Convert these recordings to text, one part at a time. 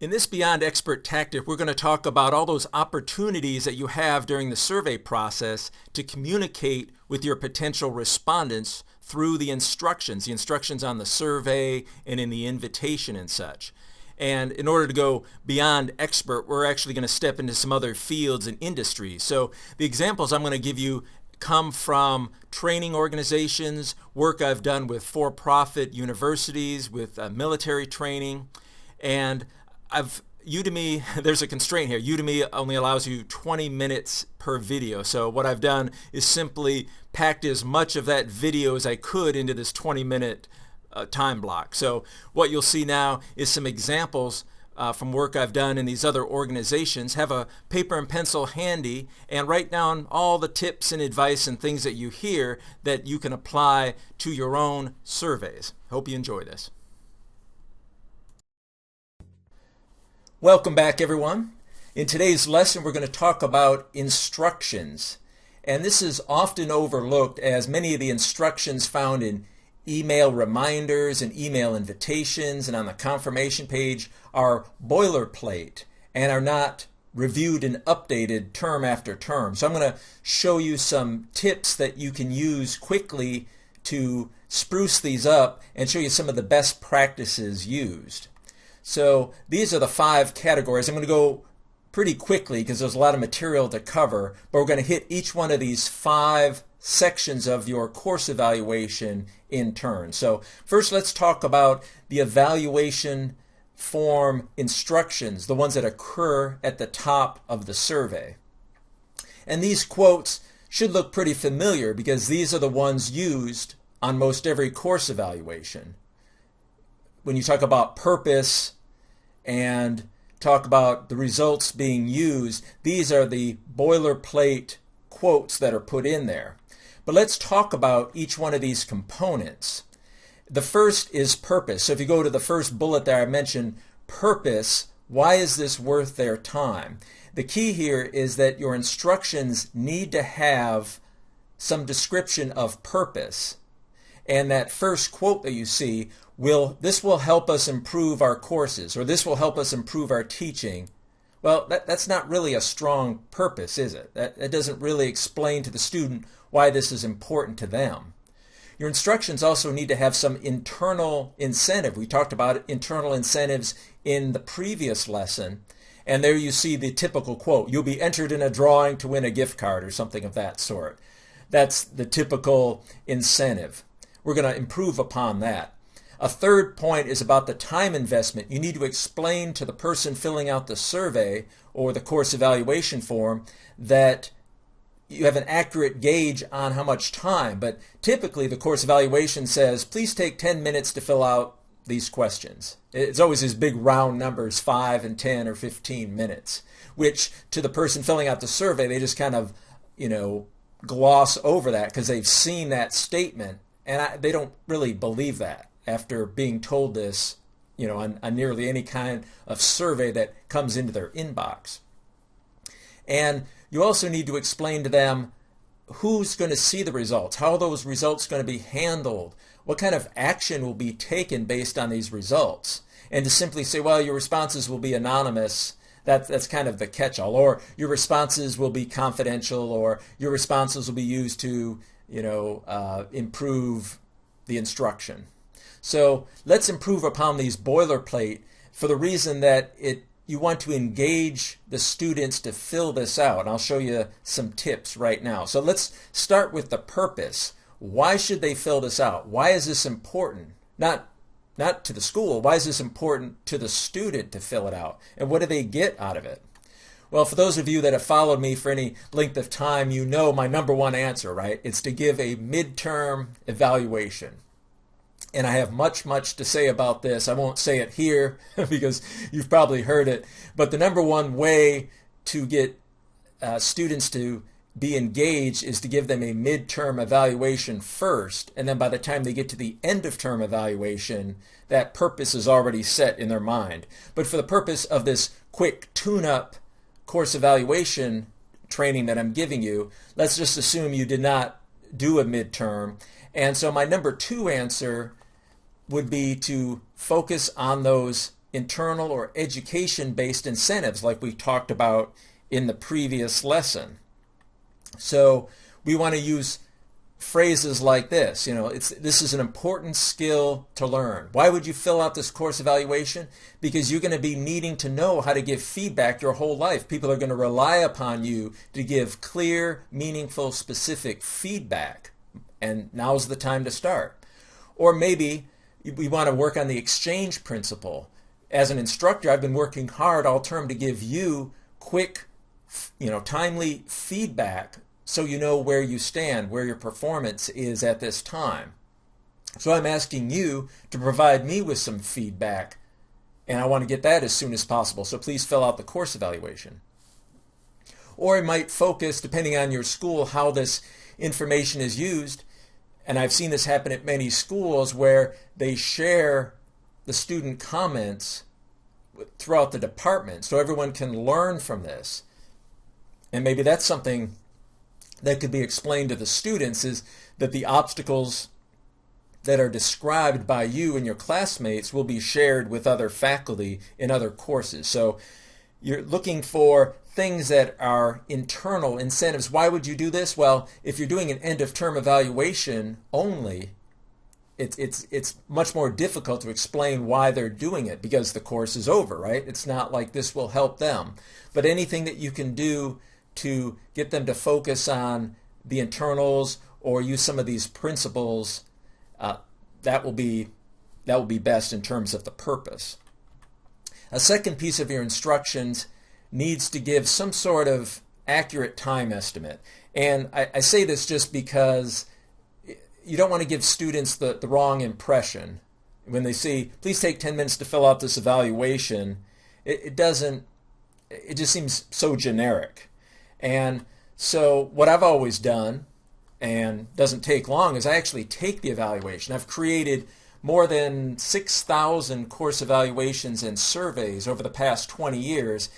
In this Beyond Expert tactic, we're going to talk about all those opportunities that you have during the survey process to communicate with your potential respondents through the instructions on the survey and in the invitation and such. And in order to go beyond expert, we're actually going to step into some other fields and industries. So the examples I'm going to give you come from training organizations, work I've done with for-profit universities, with military training, and Udemy, there's a constraint here. Udemy only allows you 20 minutes per video. So what I've done is simply packed as much of that video as I could into this 20-minute time block. So what you'll see now is some examples from work I've done in these other organizations. Have a paper and pencil handy and write down all the tips and advice and things that you hear that you can apply to your own surveys. Hope you enjoy this. Welcome back, everyone. In today's lesson, we're going to talk about instructions. And this is often overlooked, as many of the instructions found in email reminders and email invitations and on the confirmation page are boilerplate and are not reviewed and updated term after term. So I'm going to show you some tips that you can use quickly to spruce these up and show you some of the best practices used. So these are the 5 categories. I'm going to go pretty quickly because there's a lot of material to cover, but we're going to hit each one of these 5 sections of your course evaluation in turn. So first, let's talk about the evaluation form instructions, the ones that occur at the top of the survey. And these quotes should look pretty familiar because these are the ones used on most every course evaluation. When you talk about purpose and talk about the results being used, these are the boilerplate quotes that are put in there. But let's talk about each one of these components. The first is purpose. So if you go to the first bullet there, I mentioned purpose. Why is this worth their time? The key here is that your instructions need to have some description of purpose. And that first quote that you see, this will help us improve our courses, or this will help us improve our teaching. Well, that's not really a strong purpose, is it? That doesn't really explain to the student why this is important to them. Your instructions also need to have some internal incentive. We talked about internal incentives in the previous lesson, and there you see the typical quote, "You'll be entered in a drawing to win a gift card," or something of that sort. That's the typical incentive. We're going to improve upon that. A third point is about the time investment. You need to explain to the person filling out the survey or the course evaluation form that you have an accurate gauge on how much time. But typically the course evaluation says, please take 10 minutes to fill out these questions. It's always these big round numbers, 5 and 10 or 15 minutes, which to the person filling out the survey, they just kind of, gloss over that because they've seen that statement, and they don't really believe that after being told this, on nearly any kind of survey that comes into their inbox. And you also need to explain to them who's going to see the results, how are those results going to be handled, what kind of action will be taken based on these results. And to simply say, well, your responses will be anonymous, that's kind of the catch-all, or your responses will be confidential, or your responses will be used to improve the instruction. So let's improve upon these boilerplate for the reason that you want to engage the students to fill this out. And I'll show you some tips right now. So let's start with the purpose. Why should they fill this out? Why is this important? Not to the school. Why is this important to the student to fill it out? And what do they get out of it? Well, for those of you that have followed me for any length of time, you know my number one answer, right? It's to give a midterm evaluation. And I have much to say about this. I won't say it here because you've probably heard it. But the number one way to get students to be engaged is to give them a midterm evaluation first. And then by the time they get to the end of term evaluation, that purpose is already set in their mind. But for the purpose of this quick tune-up course evaluation training that I'm giving you, let's just assume you did not do a midterm. And so my number 2 answer would be to focus on those internal or education-based incentives like we talked about in the previous lesson. So we want to use phrases like this. This is an important skill to learn. Why would you fill out this course evaluation? Because you're going to be needing to know how to give feedback your whole life. People are going to rely upon you to give clear, meaningful, specific feedback. And now's the time to start. Or maybe we want to work on the exchange principle. As an instructor, I've been working hard all term to give you quick, timely feedback so you know where you stand, where your performance is at this time. So I'm asking you to provide me with some feedback, and I want to get that as soon as possible. So please fill out the course evaluation. Or it might focus, depending on your school, how this information is used. And I've seen this happen at many schools where they share the student comments throughout the department so everyone can learn from this. And maybe that's something that could be explained to the students, is that the obstacles that are described by you and your classmates will be shared with other faculty in other courses. So you're looking for things that are internal incentives. Why would you do this? Well, if you're doing an end of term evaluation only, it's much more difficult to explain why they're doing it because the course is over, right? It's not like this will help them. But anything that you can do to get them to focus on the internals or use some of these principles, that will be best in terms of the purpose. A second piece of your instructions needs to give some sort of accurate time estimate. And I say this just because you don't want to give students the wrong impression. When they say, please take 10 minutes to fill out this evaluation, it just seems so generic. And so what I've always done, and doesn't take long, is I actually take the evaluation. I've created more than 6,000 course evaluations and surveys over the past 20 years,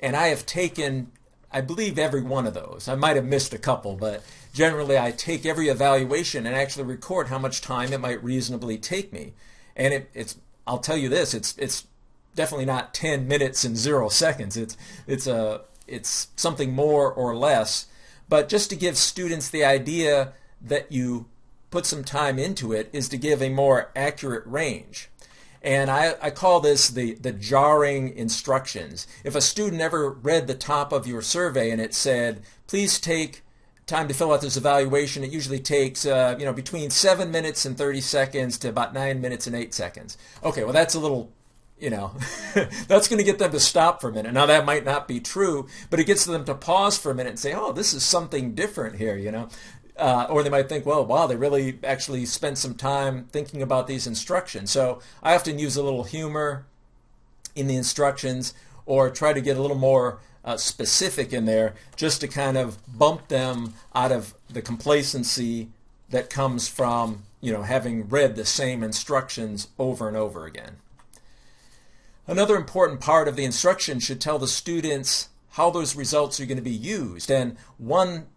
and I have taken, I believe, every one of those. I might have missed a couple, but generally I take every evaluation and actually record how much time it might reasonably take me. And I'll tell you this, it's definitely not 10 minutes and 0 seconds. It's something more or less, but just to give students the idea that you put some time into it is to give a more accurate range. And I call this the jarring instructions. If a student ever read the top of your survey and it said, please take time to fill out this evaluation, it usually takes between 7 minutes and 30 seconds to about 9 minutes and 8 seconds. Okay, well that's a little, that's going to get them to stop for a minute. Now that might not be true, but it gets them to pause for a minute and say, oh, this is something different here, Or they might think, well, wow, they really actually spent some time thinking about these instructions. So I often use a little humor in the instructions or try to get a little more specific in there just to kind of bump them out of the complacency that comes from, having read the same instructions over and over again. Another important part of the instruction should tell the students how those results are going to be used. And one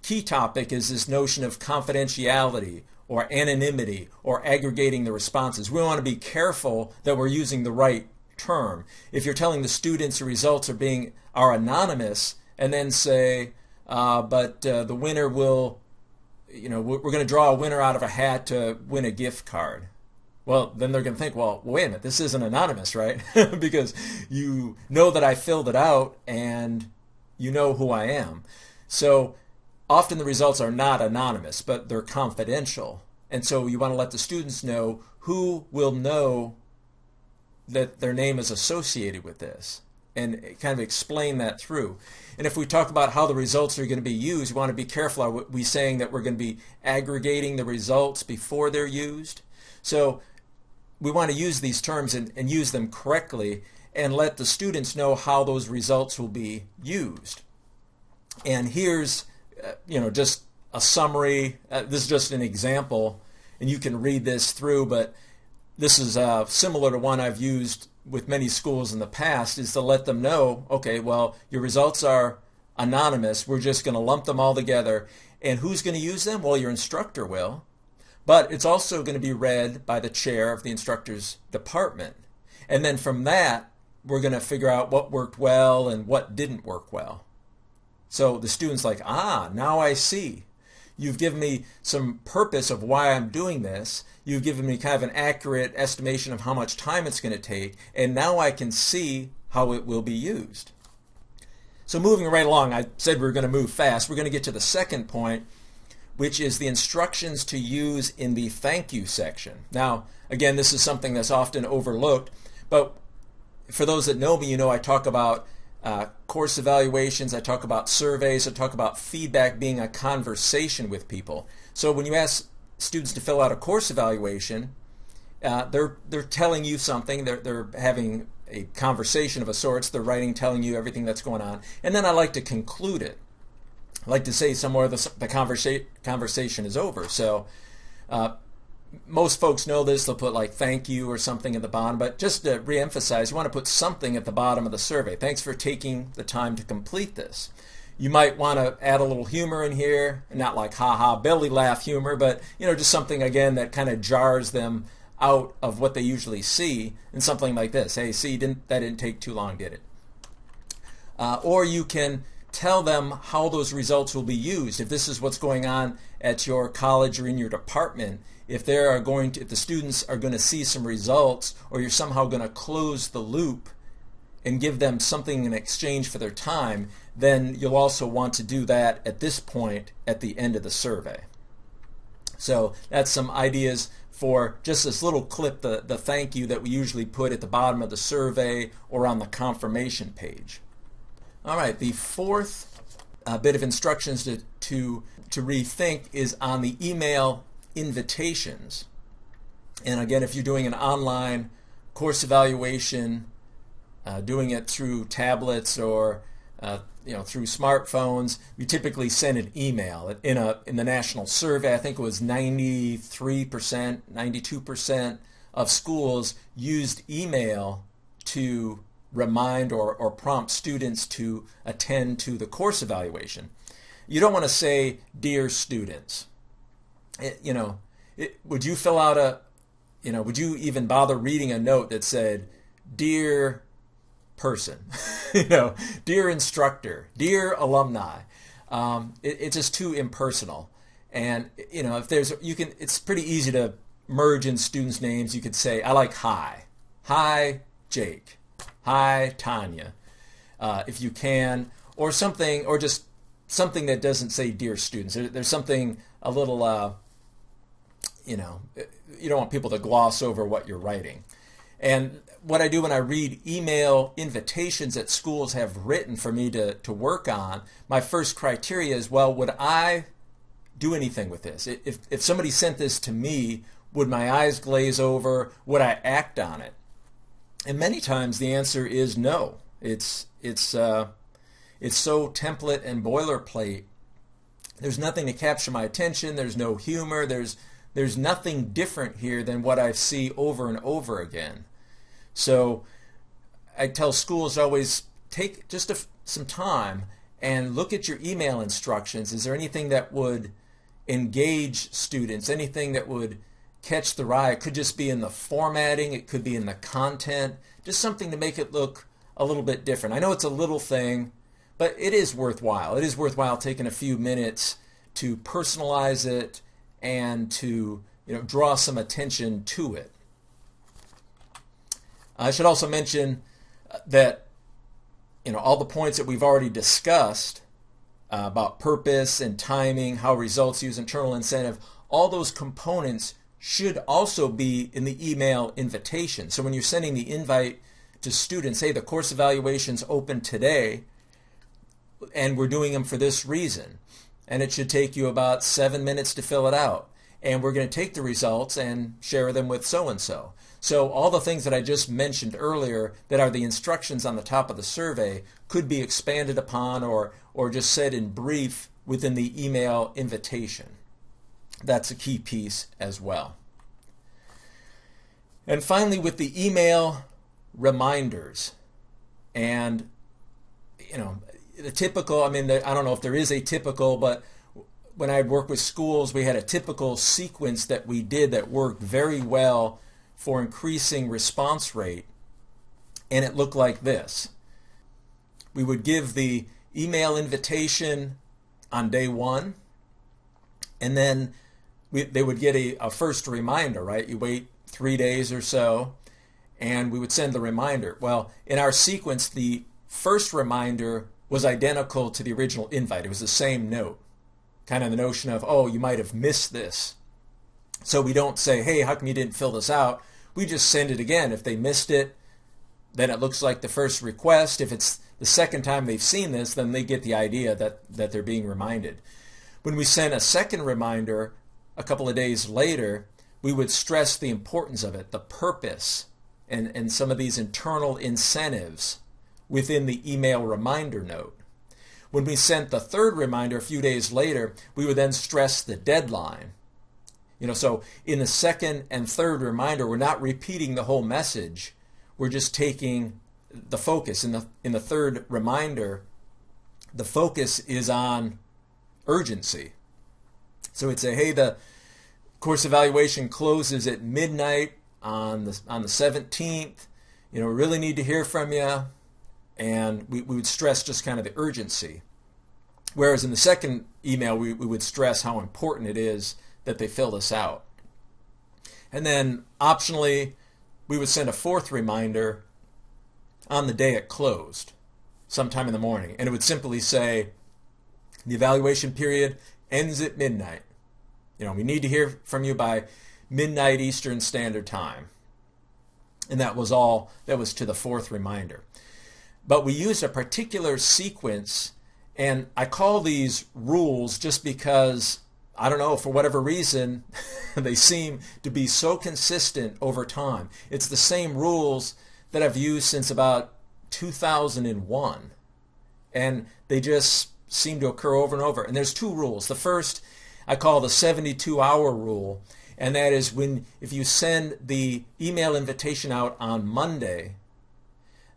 key topic is this notion of confidentiality or anonymity or aggregating the responses. We want to be careful that we're using the right term. If you're telling the students the results are anonymous and then say, but the winner will, we're going to draw a winner out of a hat to win a gift card. Well, then they're going to think, well, wait a minute, this isn't anonymous, right? Because you know that I filled it out and you know who I am. So often the results are not anonymous, but they're confidential. And so you want to let the students know who will know that their name is associated with this and kind of explain that through. And if we talk about how the results are going to be used, we want to be careful. Are we saying that we're going to be aggregating the results before they're used? So we want to use these terms and use them correctly and let the students know how those results will be used. And here's just a summary. This is just an example, and you can read this through, but this is similar to one I've used with many schools in the past, is to let them know, okay, well, your results are anonymous. We're just going to lump them all together. And who's going to use them? Well, your instructor will. But it's also going to be read by the chair of the instructor's department. And then from that, we're going to figure out what worked well and what didn't work well. So the student's like, now I see. You've given me some purpose of why I'm doing this. You've given me kind of an accurate estimation of how much time it's going to take, and now I can see how it will be used. So moving right along, I said we were going to move fast. We're going to get to the second point, which is the instructions to use in the thank you section. Now, again, this is something that's often overlooked, but for those that know me, you know I talk about course evaluations, I talk about surveys, I talk about feedback being a conversation with people. So when you ask students to fill out a course evaluation, they're telling you something, they're having a conversation of a sorts, they're writing, telling you everything that's going on, and then I like to conclude it. I like to say somewhere the conversation is over. So most folks know this, they'll put like thank you or something at the bottom, but just to reemphasize, you want to put something at the bottom of the survey. Thanks for taking the time to complete this. You might want to add a little humor in here, not like ha-ha belly laugh humor, but just something again that kind of jars them out of what they usually see, and something like this. Hey, see, that didn't take too long, did it? Or you can tell them how those results will be used. If this is what's going on at your college or in your department, if the students are going to see some results, or you're somehow going to close the loop and give them something in exchange for their time, then you'll also want to do that at this point at the end of the survey. So that's some ideas for just this little clip, the thank you that we usually put at the bottom of the survey or on the confirmation page. All right, the fourth bit of instructions to rethink is on the email invitations. And again, if you're doing an online course evaluation, doing it through tablets or through smartphones, we typically send an email. In the national survey, I think it was 93%, 92% of schools used email to remind or prompt students to attend to the course evaluation. You don't want to say, dear students. Would you fill out would you even bother reading a note that said, dear person, dear instructor, dear alumni? It's just too impersonal. And if it's pretty easy to merge in students' names. You could say, I like hi Jake, hi Tanya, if you can, or something, or just something that doesn't say dear students. There's something a little you don't want people to gloss over what you're writing. And what I do when I read email invitations that schools have written for me to work on, my first criteria is, well, would I do anything with this? If somebody sent this to me, would my eyes glaze over? Would I act on it? And many times the answer is no. It's so template and boilerplate. There's nothing to capture my attention. There's no humor. There's nothing different here than what I see over and over again. So I tell schools to always take just some time and look at your email instructions. Is there anything that would engage students, anything that would catch their eye? It could just be in the formatting, it could be in the content, just something to make it look a little bit different. I know it's a little thing, but it is worthwhile. It is worthwhile taking a few minutes to personalize it and to draw some attention to it. I should also mention that all the points that we've already discussed about purpose and timing, how results use internal incentive, all those components should also be in the email invitation. So when you're sending the invite to students, hey, the course evaluation's open today and we're doing them for this reason, and it should take you about 7 minutes to fill it out, and we're going to take the results and share them with so-and-so. So all the things that I just mentioned earlier that are the instructions on the top of the survey could be expanded upon or just said in brief within the email invitation. That's a key piece as well. And finally, with the email reminders, and the typical, I don't know if there is a typical, but when I'd work with schools, we had a typical sequence that we did that worked very well for increasing response rate. and it looked like this. We would give the email invitation on day 1, and then they would get a first reminder, right? You wait 3 days or so, and we would send the reminder. Well, in our sequence, the first reminder was identical to the original invite. It was the same note, kind of the notion of, oh, you might have missed this. So we don't say, hey, how come you didn't fill this out? We just send it again. If they missed it, then it looks like the first request. If it's the second time they've seen this, then they get the idea that they're being reminded. When we send a second reminder a couple of days later, we would stress the importance of it, the purpose, and some of these internal incentives within the email reminder note. When we sent the third reminder a few days later, we would then stress the deadline. So in the second and third reminder, we're not repeating the whole message. We're just taking the focus. In the third reminder, the focus is on urgency. So we'd say, hey, the course evaluation closes at midnight on the 17th. We really need to hear from you. And we would stress just kind of the urgency. Whereas in the second email, we would stress how important it is that they fill this out. And then optionally, we would send a fourth reminder on the day it closed, sometime in the morning. And it would simply say, the evaluation period ends at midnight. We need to hear from you by midnight Eastern Standard Time. And that was all. That was to the fourth reminder. But we used a particular sequence, and I call these rules just because, I don't know, for whatever reason, they seem to be so consistent over time. It's the same rules that I've used since about 2001. And they just seem to occur over and over. And there's 2 rules. The first I call the 72-hour rule. And that is if you send the email invitation out on Monday,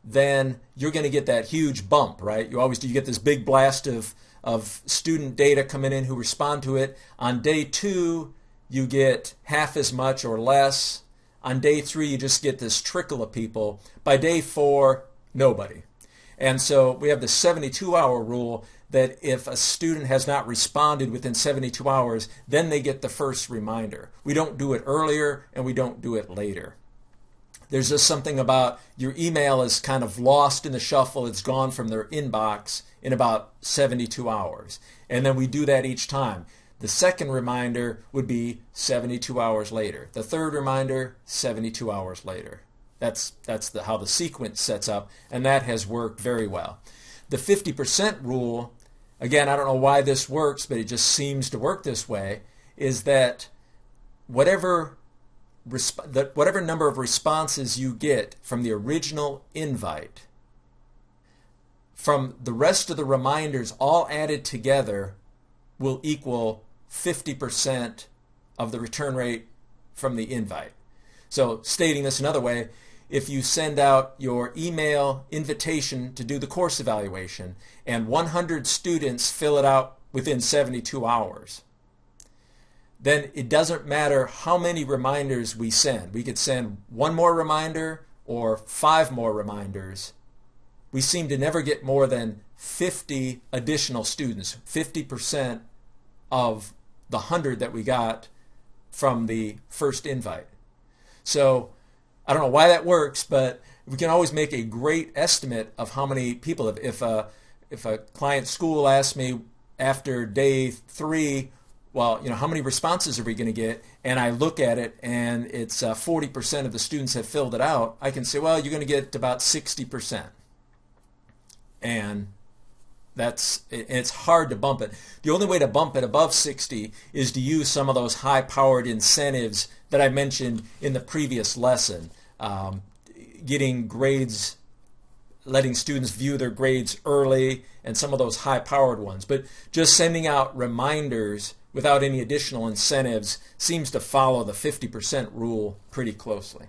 then you're going to get that huge bump, right? You get this big blast of student data coming in who respond to it. On day 2, you get half as much or less. On day 3, you just get this trickle of people. By day 4, nobody. And so we have the 72-hour rule that if a student has not responded within 72 hours, then they get the first reminder. We don't do it earlier, and we don't do it later. There's just something about your email is kind of lost in the shuffle. It's gone from their inbox in about 72 hours. And then we do that each time. The second reminder would be 72 hours later. The third reminder, 72 hours later. That's how the sequence sets up, and that has worked very well. The 50% rule, again, I don't know why this works, but it just seems to work this way, is that whatever number of responses you get from the original invite, from the rest of the reminders all added together, will equal 50% of the return rate from the invite. So stating this another way, if you send out your email invitation to do the course evaluation and 100 students fill it out within 72 hours, then it doesn't matter how many reminders we send. We could send 1 more reminder or 5 more reminders. We seem to never get more than 50 additional students, 50% of the 100 that we got from the first invite. So I don't know why that works, but we can always make a great estimate of how many people. If a client school asks me after day 3, well, how many responses are we going to get? And I look at it, and it's 40% of the students have filled it out. I can say, well, you're going to get about 60%, and it's hard to bump it. The only way to bump it above 60 is to use some of those high-powered incentives that I mentioned in the previous lesson. Getting grades, letting students view their grades early, and some of those high-powered ones. But just sending out reminders without any additional incentives seems to follow the 50% rule pretty closely.